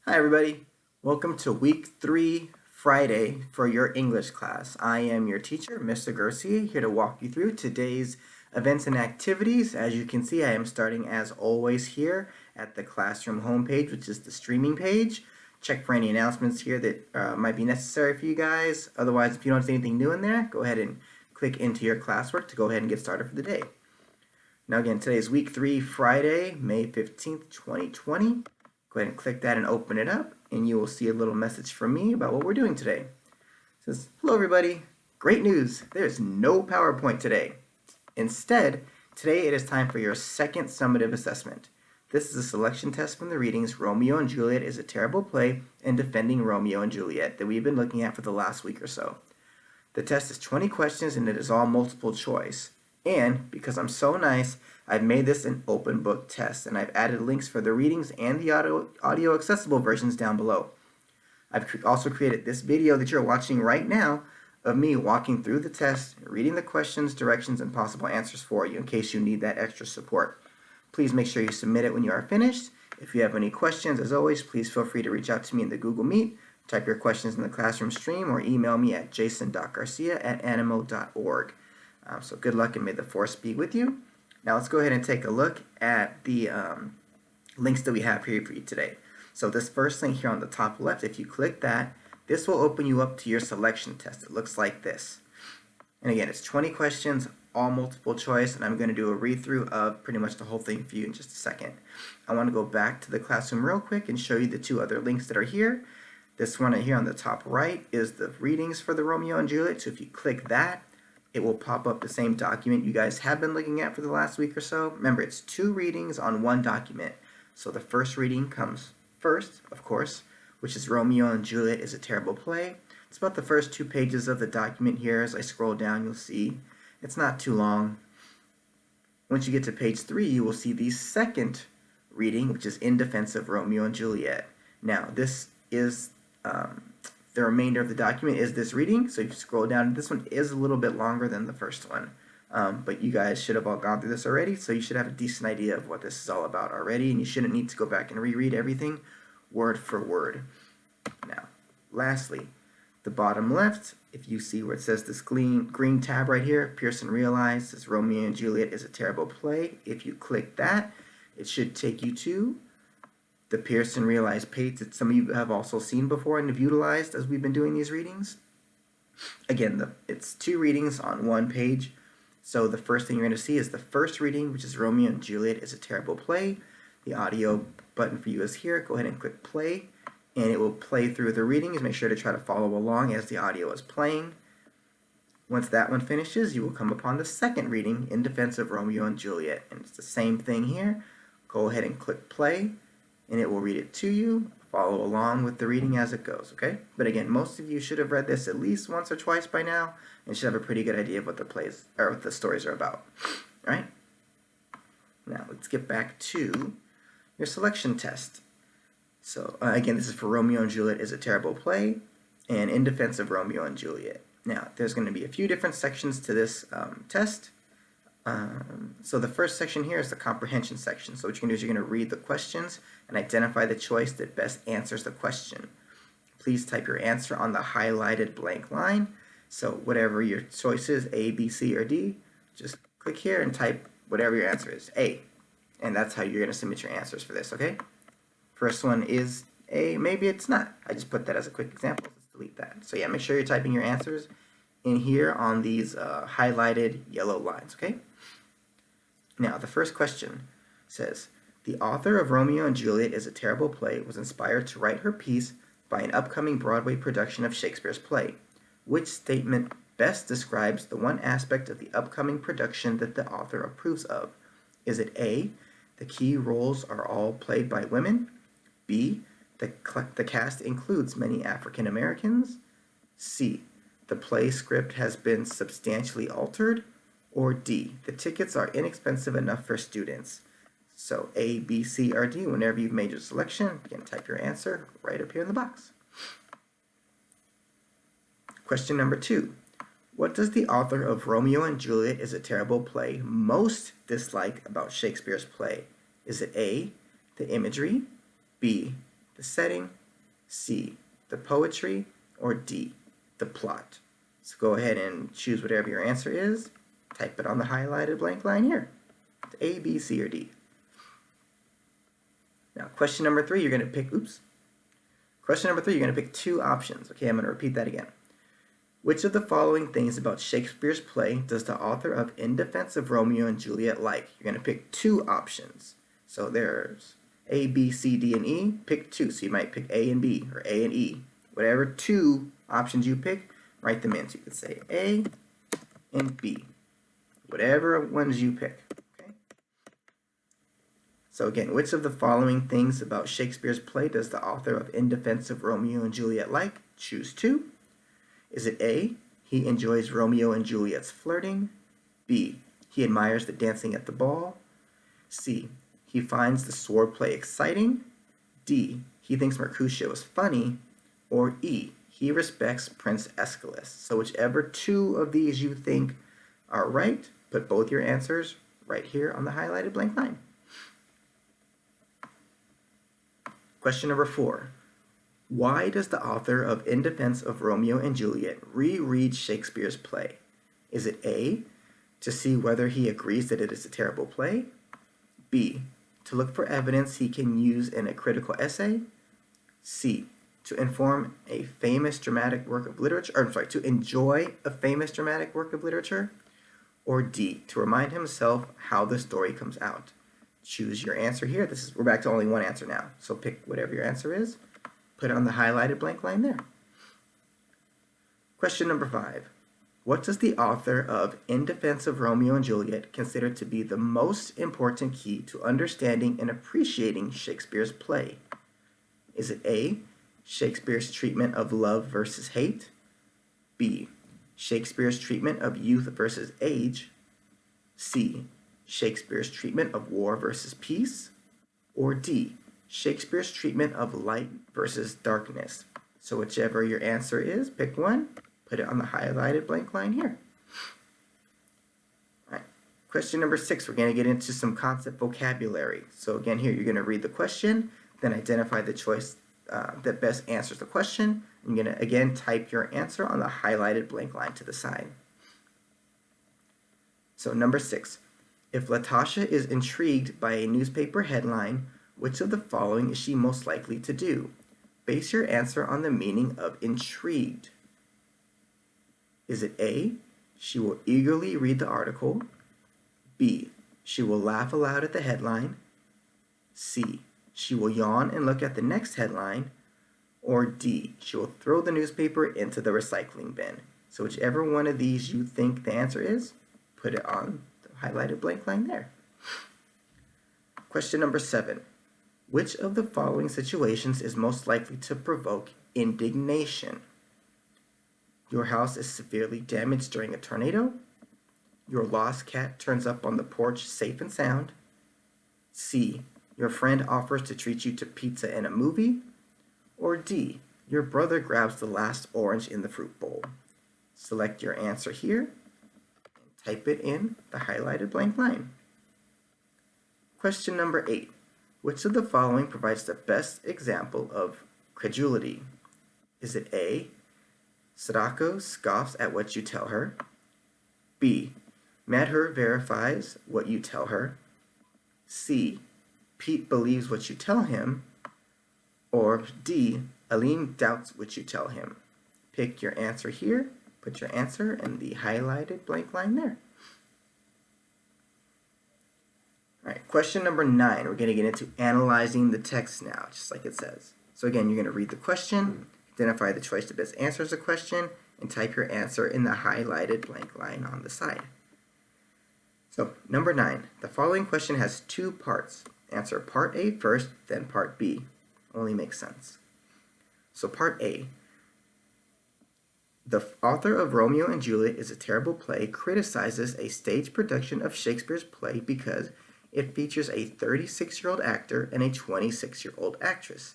Hi everybody, welcome to week 3 Friday for your English class. I am your teacher, Mr. Garcia, here to walk you through today's events and activities. As you can see, I am starting as always here at the classroom homepage, which is the streaming page. Check for any announcements here that might be necessary for you guys. Otherwise, if you don't see anything new in there, go ahead and click into your classwork to go ahead and get started for the day. Now again, today is week 3 Friday, May 15th, 2020. Go ahead and click that and open it up, and you will see a little message from me about what we're doing today. It says, hello everybody, great news, there's no PowerPoint today. Instead, today it is time for your second summative assessment. This is a selection test from the readings Romeo and Juliet Is a Terrible Play and Defending Romeo and Juliet that we've been looking at for the last week or so. The test is 20 questions and it is all multiple choice. And because I'm so nice, I've made this an open book test, and I've added links for the readings and the audio accessible versions down below. I've also created this video that you're watching right now of me walking through the test, reading the questions, directions, and possible answers for you in case you need that extra support. Please make sure you submit it when you are finished. If you have any questions, as always, please feel free to reach out to me in the Google Meet, type your questions in the classroom stream, or email me at jason.garcia@animo.org. So good luck and may the force be with you. Now let's go ahead and take a look at the links that we have here for you today. So this first link here on the top left, if you click that, this will open you up to your selection test. It looks like this. And again, it's 20 questions, all multiple choice, and I'm going to do a read-through of pretty much the whole thing for you in just a second. I want to go back to the classroom real quick and show you the two other links that are here. This one right here on the top right is the readings for the Romeo and Juliet. So if you click that, it will pop up the same document you guys have been looking at for the last week or so. Remember, it's 2 readings on 1 document. So the first reading comes first, of course, which is Romeo and Juliet Is a Terrible Play. It's about the first 2 pages of the document here. As I scroll down, you'll see it's not too long. Once you get to page 3, you will see the second reading, which is In Defense of Romeo and Juliet. Now, this is the remainder of the document is this reading, so if you scroll down, this one is a little bit longer than the first one, but you guys should have all gone through this already, so you should have a decent idea of what this is all about already, and you shouldn't need to go back and reread everything word for word. Now, lastly, the bottom left, if you see where it says this green tab right here, Pearson realized this Romeo and Juliet Is a Terrible Play. If you click that, it should take you to the Pearson Realized page that some of you have also seen before and have utilized as we've been doing these readings. Again, it's 2 readings on 1 page. So the first thing you're going to see is the first reading, which is Romeo and Juliet Is a Terrible Play. The audio button for you is here. Go ahead and click play, and it will play through the readings. Make sure to try to follow along as the audio is playing. Once that one finishes, you will come upon the second reading, In Defense of Romeo and Juliet. And it's the same thing here. Go ahead and click play, and it will read it to you. Follow along with the reading as it goes, okay? But again, most of you should have read this at least once or twice by now and should have a pretty good idea of what the plays or what the stories are about. All right? Now, let's get back to your selection test. So, again, this is for Romeo and Juliet Is a Terrible Play and In Defense of Romeo and Juliet. Now, there's going to be a few different sections to this test. So the first section here is the comprehension section. So what you're going to do is you're going to read the questions and identify the choice that best answers the question. Please type your answer on the highlighted blank line. So whatever your choice is, A, B, C, or D, just click here and type whatever your answer is, A. And that's how you're going to submit your answers for this, okay? First one is A, maybe it's not. I just put that as a quick example. Let's delete that. So yeah, make sure you're typing your answers in here on these highlighted yellow lines, okay? Now, the first question says, the author of Romeo and Juliet Is a Terrible Play was inspired to write her piece by an upcoming Broadway production of Shakespeare's play. Which statement best describes the one aspect of the upcoming production that the author approves of? Is it A, the key roles are all played by women? B, the cast includes many African Americans? C, the play script has been substantially altered? Or D, the tickets are inexpensive enough for students? So A, B, C, or D, whenever you've made your selection, you can type your answer right up here in the box. Question number 2. What does the author of Romeo and Juliet Is a Terrible Play most dislike about Shakespeare's play? Is it A, the imagery, B, the setting, C, the poetry, or D, the plot? So go ahead and choose whatever your answer is. Type it on the highlighted blank line here. It's A, B, C, or D. Now, question number 3, you're going to pick, Question number 3, you're going to pick 2 options. Okay, I'm going to repeat that again. Which of the following things about Shakespeare's play does the author of In Defense of Romeo and Juliet like? You're going to pick 2 options. So there's A, B, C, D, and E. Pick 2. So you might pick A and B, or A and E. Whatever 2 options you pick, write them in. So you could say A and B. Whatever ones you pick. Okay. So again, which of the following things about Shakespeare's play does the author of In Defense of Romeo and Juliet like? Choose 2. Is it A, he enjoys Romeo and Juliet's flirting? B, he admires the dancing at the ball? C, he finds the swordplay exciting? D, he thinks Mercutio is funny? Or E, he respects Prince Aeschylus? So whichever 2 of these you think are right, put both your answers right here on the highlighted blank line. Question number 4. Why does the author of In Defense of Romeo and Juliet reread Shakespeare's play? Is it A, to see whether he agrees that it is a terrible play? B, to look for evidence he can use in a critical essay? C, to inform a famous dramatic work of literature, to enjoy a famous dramatic work of literature? Or D, to remind himself how the story comes out? Choose your answer here. We're back to only one answer now. So pick whatever your answer is. Put it on the highlighted blank line there. Question number 5. What does the author of In Defense of Romeo and Juliet consider to be the most important key to understanding and appreciating Shakespeare's play? Is it A, Shakespeare's treatment of love versus hate? B, Shakespeare's treatment of youth versus age? C, Shakespeare's treatment of war versus peace? Or D, Shakespeare's treatment of light versus darkness? So whichever your answer is, pick one, put it on the highlighted blank line here. All right. Question number 6, we're going to get into some concept vocabulary. So again, here you're going to read the question, then identify the choice that best answers the question. I'm going to again type your answer on the highlighted blank line to the side. So number 6, if Latasha is intrigued by a newspaper headline, which of the following is she most likely to do? Base your answer on the meaning of intrigued. Is it A, she will eagerly read the article? B, she will laugh aloud at the headline? C, she will yawn and look at the next headline? Or D, she will throw the newspaper into the recycling bin? So whichever one of these you think the answer is, put it on the highlighted blank line there. Question number 7. Which of the following situations is most likely to provoke indignation? Your house is severely damaged during a tornado? Your lost cat turns up on the porch safe and sound? C, your friend offers to treat you to pizza and a movie? Or D, your brother grabs the last orange in the fruit bowl? Select your answer here and type it in the highlighted blank line. Question number 8. Which of the following provides the best example of credulity? Is it A, Sadako scoffs at what you tell her? B, Madhur verifies what you tell her? C, Pete believes what you tell him? Or D, Aline doubts what you tell him? Pick your answer here. Put your answer in the highlighted blank line there. All right, question number 9. We're going to get into analyzing the text now, just like it says. So again, you're going to read the question, identify the choice that best answers the question, and type your answer in the highlighted blank line on the side. So number 9, the following question has 2 parts. Answer part A first, then part B. Only makes sense. So part A, the author of Romeo and Juliet Is a Terrible Play criticizes a stage production of Shakespeare's play because it features a 36-year-old actor and a 26-year-old actress,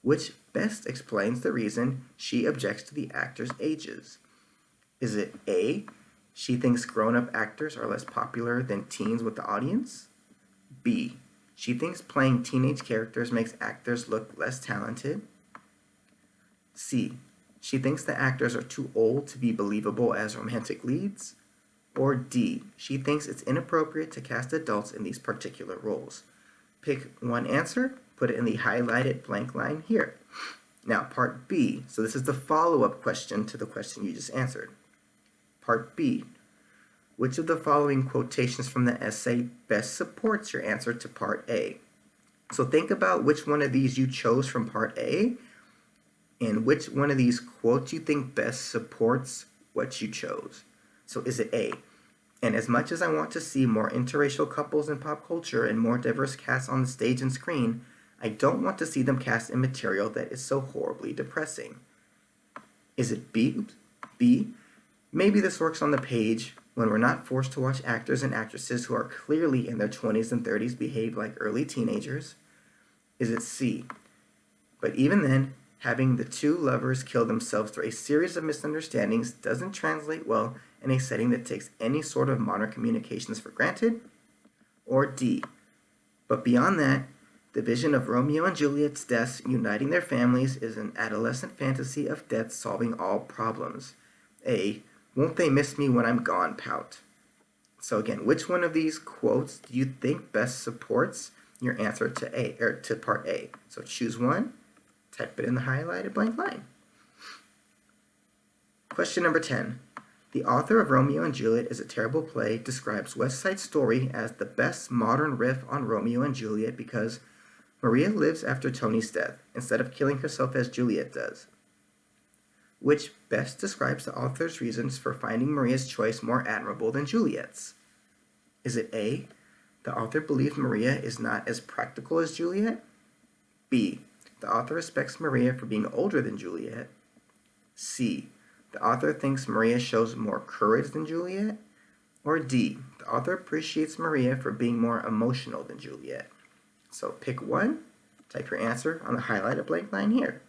which best explains the reason she objects to the actors' ages. Is it A, she thinks grown-up actors are less popular than teens with the audience? B, She thinks playing teenage characters makes actors look less talented. C. She thinks the actors are too old to be believable as romantic leads. Or D. She thinks it's inappropriate to cast adults in these particular roles. Pick one answer, put it in the highlighted blank line here. Now, part B. So this is the follow-up question to the question you just answered. Part B. Which of the following quotations from the essay best supports your answer to part A? So think about which one of these you chose from part A and which one of these quotes you think best supports what you chose. So is it A? And as much as I want to see more interracial couples in pop culture and more diverse casts on the stage and screen, I don't want to see them cast in material that is so horribly depressing. Is it B? Maybe this works on the page when we're not forced to watch actors and actresses who are clearly in their 20s and 30s behave like early teenagers. Is it C? But even then, having the two lovers kill themselves through a series of misunderstandings doesn't translate well in a setting that takes any sort of modern communications for granted. Or D. But beyond that, the vision of Romeo and Juliet's deaths uniting their families is an adolescent fantasy of death solving all problems. A. Won't they miss me when I'm gone pout. So again, which one of these quotes do you think best supports your answer to part A? So choose one, type it in the highlighted blank line. Question number 10. The author of Romeo and Juliet Is a Terrible Play describes West Side Story as the best modern riff on Romeo and Juliet because Maria lives after Tony's death instead of killing herself as Juliet does. Which best describes the author's reasons for finding Maria's choice more admirable than Juliet's? Is it A, the author believes Maria is not as practical as Juliet? B, the author respects Maria for being older than Juliet? C, the author thinks Maria shows more courage than Juliet? Or D, the author appreciates Maria for being more emotional than Juliet? So pick one, type your answer on the highlighted blank line here.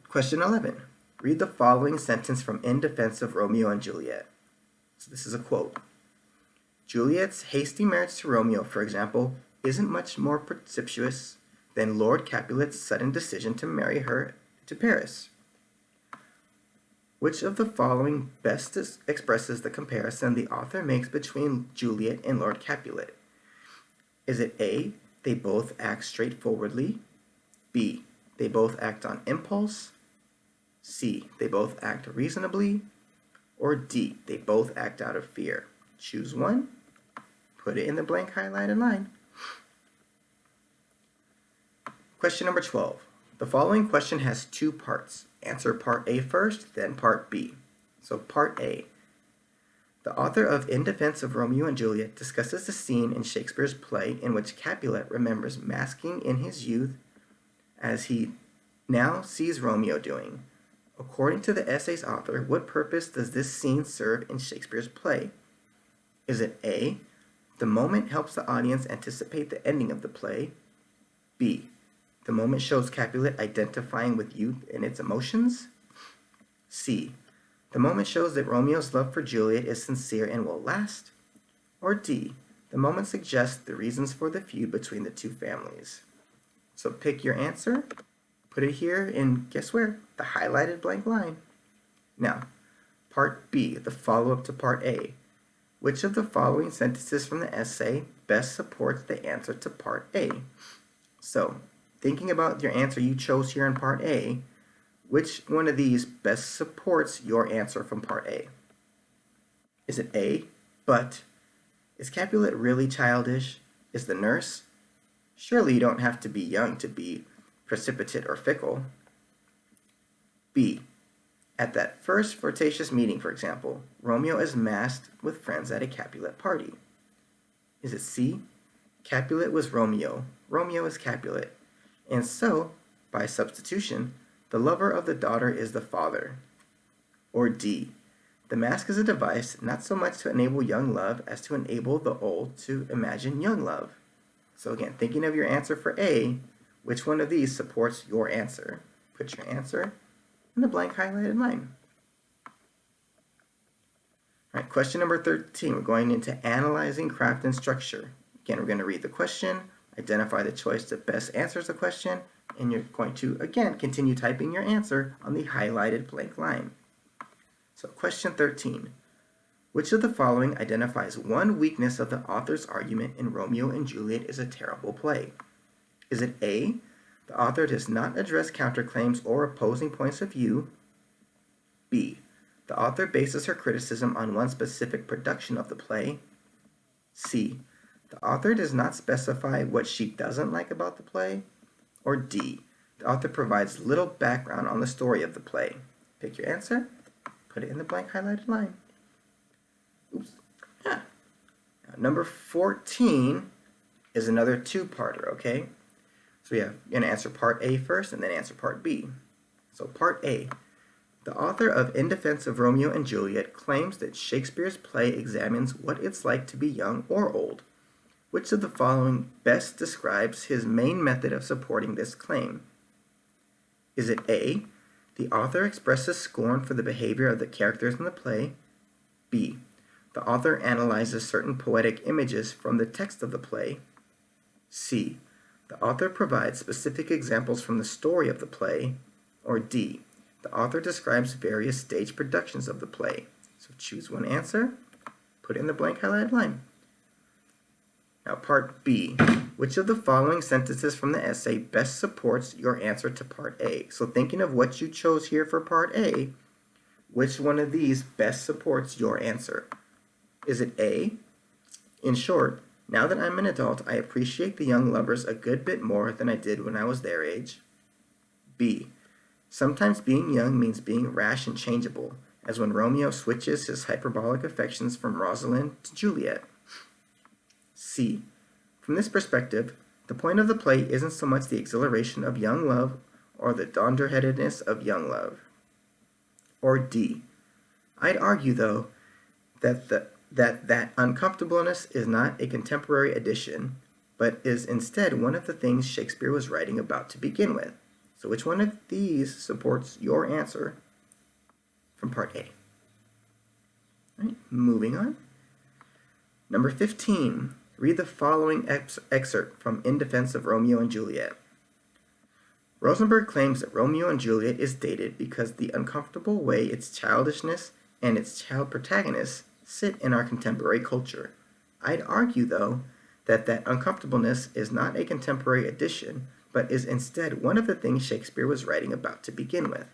Question 11. Read the following sentence from In Defense of Romeo and Juliet. So this is a quote. Juliet's hasty marriage to Romeo, for example, isn't much more precipitous than Lord Capulet's sudden decision to marry her to Paris. Which of the following best expresses the comparison the author makes between Juliet and Lord Capulet? Is it A, they both act straightforwardly? B, they both act on impulse? C, they both act reasonably? Or D, they both act out of fear? Choose one, put it in the blank highlighted line. Question number 12. The following question has two parts. Answer part A first, then part B. So part A. The author of In Defense of Romeo and Juliet discusses the scene in Shakespeare's play in which Capulet remembers masking in his youth as he now sees Romeo doing. According to the essay's author, what purpose does this scene serve in Shakespeare's play? Is it A, the moment helps the audience anticipate the ending of the play? B, the moment shows Capulet identifying with youth and its emotions? C, the moment shows that Romeo's love for Juliet is sincere and will last? Or D, the moment suggests the reasons for the feud between the two families? So pick your answer, put it here in, guess where? The highlighted blank line. Now, part B, the follow-up to part A. Which of the following sentences from the essay best supports the answer to part A? So, thinking about your answer you chose here in part A, which one of these best supports your answer from part A? Is it A, but is Capulet really childish? Is the nurse? Surely you don't have to be young to be precipitate or fickle. B, at that first flirtatious meeting, for example, Romeo is masked with friends at a Capulet party. Is it C, Capulet was Romeo, Romeo is Capulet, and so, by substitution, the lover of the daughter is the father? Or D, the mask is a device not so much to enable young love as to enable the old to imagine young love? So again, thinking of your answer for A, which one of these supports your answer? Put your answer in the blank highlighted line. All right, question number 13. We're going into analyzing craft and structure. Again, we're going to read the question, identify the choice that best answers the question, and you're going to, again, continue typing your answer on the highlighted blank line. So question 13. Which of the following identifies one weakness of the author's argument in Romeo and Juliet is a terrible play? Is it A, the author does not address counterclaims or opposing points of view? B, the author bases her criticism on one specific production of the play? C, the author does not specify what she doesn't like about the play? Or D, the author provides little background on the story of the play? Pick your answer, put it in the blank highlighted line. Oops. Yeah. Now, number 14 is another two-parter, okay? So you're going to answer part A first and then answer part B. So part A. The author of In Defense of Romeo and Juliet claims that Shakespeare's play examines what it's like to be young or old. Which of the following best describes his main method of supporting this claim? Is it A, the author expresses scorn for the behavior of the characters in the play? B, the author analyzes certain poetic images from the text of the play? C, the author provides specific examples from the story of the play? Or D, the author describes various stage productions of the play? So choose one answer, put it in the blank highlighted line. Now part B, which of the following sentences from the essay best supports your answer to part A? So thinking of what you chose here for part A, which one of these best supports your answer? Is it A, in short, now that I'm an adult, I appreciate the young lovers a good bit more than I did when I was their age? B, sometimes being young means being rash and changeable, as when Romeo switches his hyperbolic affections from Rosalind to Juliet? C, from this perspective, the point of the play isn't so much the exhilaration of young love or the dunderheadedness of young love? Or D, I'd argue, though, that uncomfortableness is not a contemporary addition, but is instead one of the things Shakespeare was writing about to begin with. So which one of these supports your answer from part A? All right, moving on. Number 15. Read the following excerpt from In Defense of Romeo and Juliet. Rosenberg claims that Romeo and Juliet is dated because the uncomfortable way its childishness and its child protagonists sit in our contemporary culture. I'd argue, though, that uncomfortableness is not a contemporary addition, but is instead one of the things Shakespeare was writing about to begin with.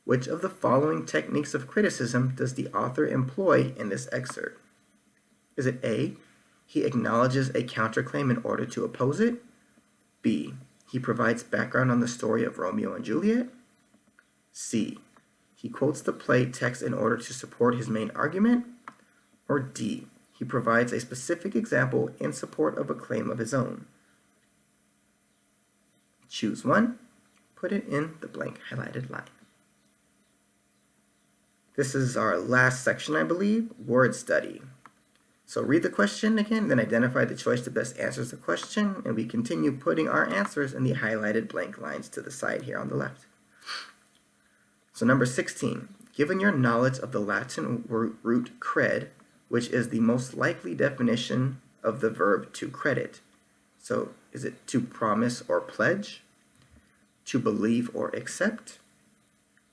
Which of the following techniques of criticism does the author employ in this excerpt? Is it A, he acknowledges a counterclaim in order to oppose it? B, he provides background on the story of Romeo and Juliet? C, he quotes the play text in order to support his main argument? Or D, he provides a specific example in support of a claim of his own? Choose one, put it in the blank highlighted line. This is our last section, I believe, word study. So read the question again, then identify the choice that best answers the question, and we continue putting our answers in the highlighted blank lines to the side here on the left. So number 16, given your knowledge of the Latin root cred, which is the most likely definition of the verb to credit. So is it to promise or pledge? To believe or accept?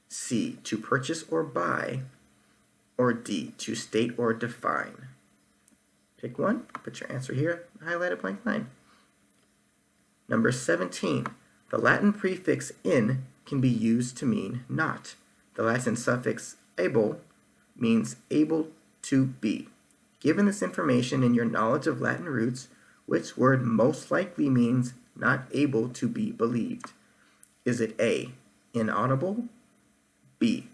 C, to purchase or buy? Or D, to state or define? Pick one, put your answer here, highlight a blank line. Number 17, the Latin prefix in can be used to mean not. The Latin suffix able means able to be. Given this information and your knowledge of Latin roots, which word most likely means not able to be believed? Is it A, inaudible? B,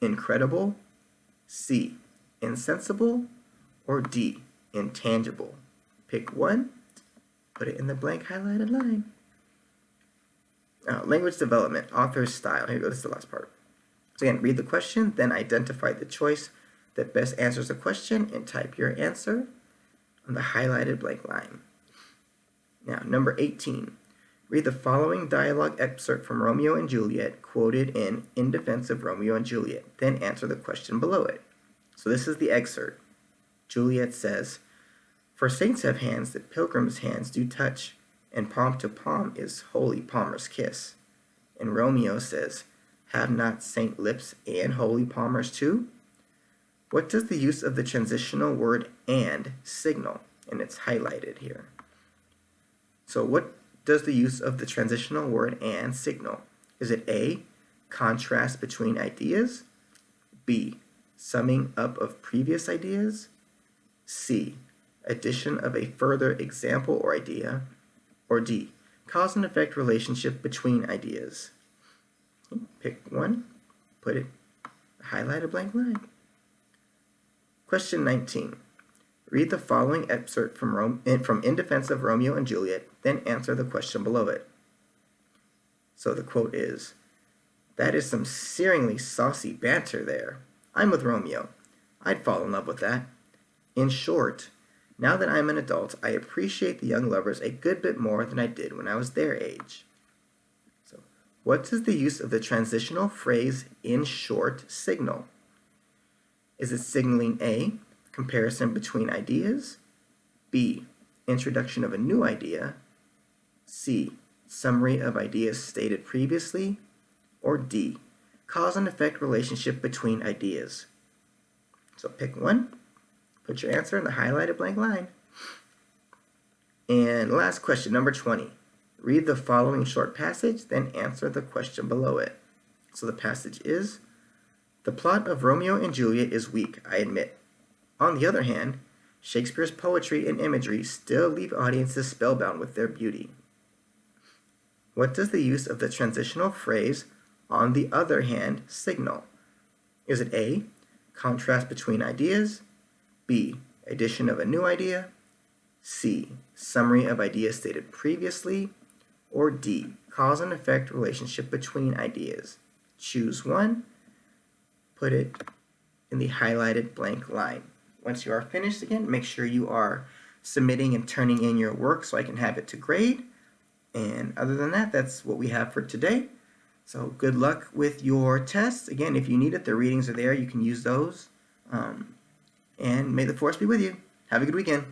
incredible? C, insensible? Or D, intangible? Pick one, put it in the blank highlighted line. Now, language development, author's style. Here we go, this is the last part. So again, read the question, then identify the choice that best answers the question and type your answer on the highlighted blank line. Now, number 18. Read the following dialogue excerpt from Romeo and Juliet quoted in Defense of Romeo and Juliet, then answer the question below it. So this is the excerpt. Juliet says, "For saints have hands that pilgrims' hands do touch, and palm to palm is holy palmer's kiss." And Romeo says, "Have not saint lips and holy palmers too?" What does the use of the transitional word "and" signal? And it's highlighted here. So what does the use of the transitional word "and" signal? Is it A, contrast between ideas, B, summing up of previous ideas, C, addition of a further example or idea, or D, cause and effect relationship between ideas? Pick one, highlight a blank line. Question 19. Read the following excerpt from In Defense of Romeo and Juliet, then answer the question below it. So the quote is, "That is some searingly saucy banter there. I'm with Romeo. I'd fall in love with that. In short, now that I'm an adult, I appreciate the young lovers a good bit more than I did when I was their age." So, what does the use of the transitional phrase "in short" signal? Is it signaling A, comparison between ideas, B, introduction of a new idea, C, summary of ideas stated previously, or D, cause and effect relationship between ideas? So pick one, put your answer in the highlighted blank line. And last question, number 20. Read the following short passage, then answer the question below it. So the passage is, "The plot of Romeo and Juliet is weak, I admit. On the other hand, Shakespeare's poetry and imagery still leave audiences spellbound with their beauty." What does the use of the transitional phrase "on the other hand" signal? Is it A, contrast between ideas, B, addition of a new idea, C, summary of ideas stated previously, or D, cause and effect relationship between ideas? Choose one, put it in the highlighted blank line. Once you are finished, again, make sure you are submitting and turning in your work so I can have it to grade. And other than that, that's what we have for today. So good luck with your tests. Again, if you need it, the readings are there. You can use those. And may the force be with you. Have a good weekend.